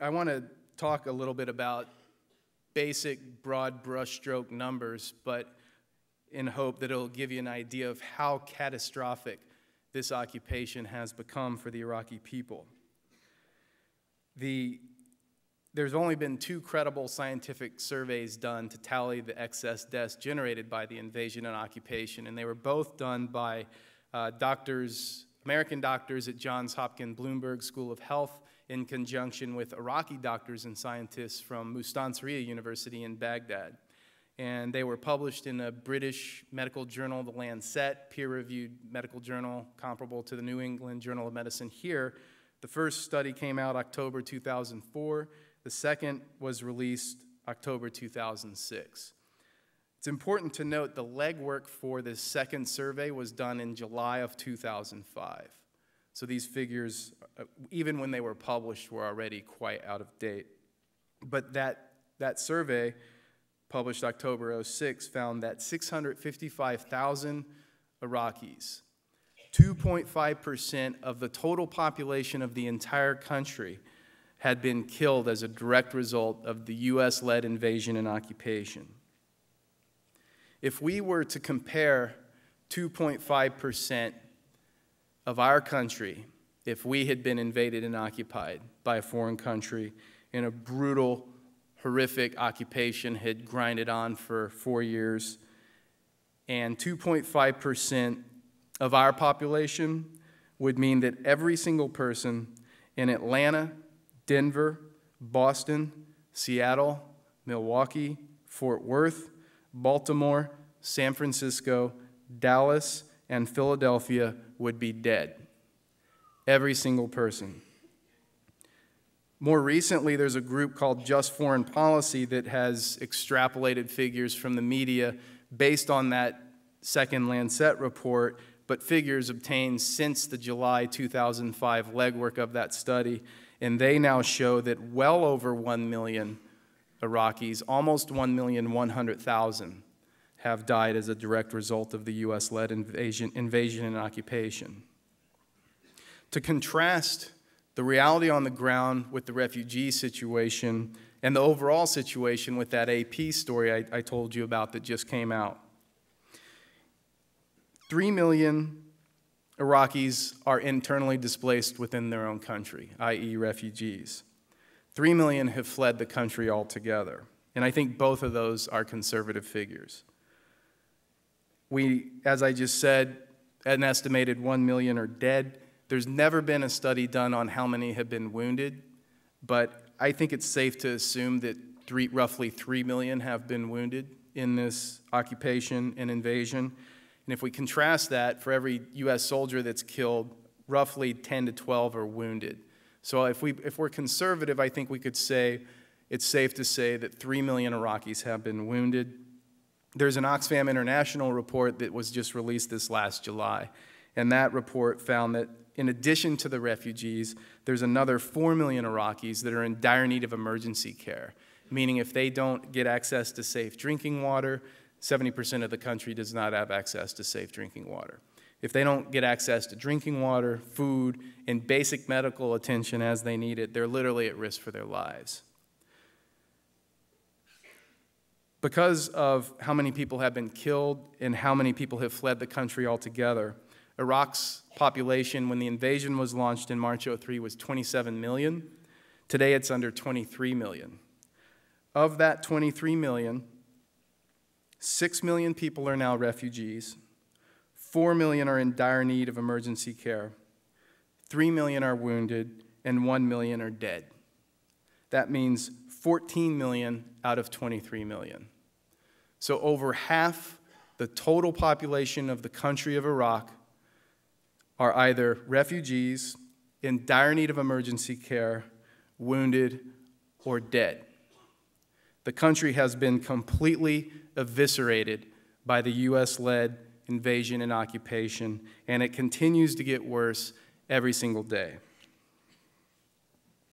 I want to talk a little bit about basic broad brushstroke numbers, but in hope that it'll give you an idea of how catastrophic this occupation has become for the Iraqi people. There's only been 2 credible scientific surveys done to tally the excess deaths generated by the invasion and occupation, and they were both done by American doctors at Johns Hopkins Bloomberg School of Health in conjunction with Iraqi doctors and scientists from Mustansiriya University in Baghdad. And they were published in a British medical journal, The Lancet, peer-reviewed medical journal comparable to the New England Journal of Medicine here. The first study came out October 2004. The second was released October 2006. It's important to note the legwork for this second survey was done in July of 2005. So these figures, even when they were published, were already quite out of date. But that survey, published October 06, found that 655,000 Iraqis, 2.5% of the total population of the entire country, had been killed as a direct result of the US-led invasion and occupation. If we were to compare 2.5% of our country, if we had been invaded and occupied by a foreign country in a brutal, horrific occupation had grinded on for 4 years, and 2.5% of our population would mean that every single person in Atlanta, Denver, Boston, Seattle, Milwaukee, Fort Worth, Baltimore, San Francisco, Dallas, and Philadelphia would be dead. Every single person. More recently, there's a group called Just Foreign Policy that has extrapolated figures from the media based on that second Lancet report, but figures obtained since the July 2005 legwork of that study, and they now show that well over 1 million Iraqis, almost 1,100,000, have died as a direct result of the US-led invasion and occupation. To contrast the reality on the ground with the refugee situation and the overall situation with that AP story I told you about that just came out. 3 million Iraqis are internally displaced within their own country, i.e. refugees. 3 million have fled the country altogether. And I think both of those are conservative figures. We, as I just said, an estimated 1 million are dead. There's never been a study done on how many have been wounded, but I think it's safe to assume that roughly 3 million have been wounded in this occupation and invasion. And if we contrast that, for every US soldier that's killed, roughly 10 to 12 are wounded. So if we're conservative, I think we could say it's safe to say that 3 million Iraqis have been wounded. There's an Oxfam International report that was just released this last July, and that report found that in addition to the refugees, there's another 4 million Iraqis that are in dire need of emergency care, meaning if they don't get access to safe drinking water, 70% of the country does not have access to safe drinking water. If they don't get access to drinking water, food, and basic medical attention as they need it, they're literally at risk for their lives. Because of how many people have been killed and how many people have fled the country altogether, Iraq's population when the invasion was launched in March '03 was 27 million. Today it's under 23 million. Of that 23 million, 6 million people are now refugees, 4 million are in dire need of emergency care, 3 million are wounded, and 1 million are dead. That means 14 million out of 23 million. So over half the total population of the country of Iraq are either refugees, in dire need of emergency care, wounded, or dead. The country has been completely eviscerated by the US-led invasion and occupation, and it continues to get worse every single day.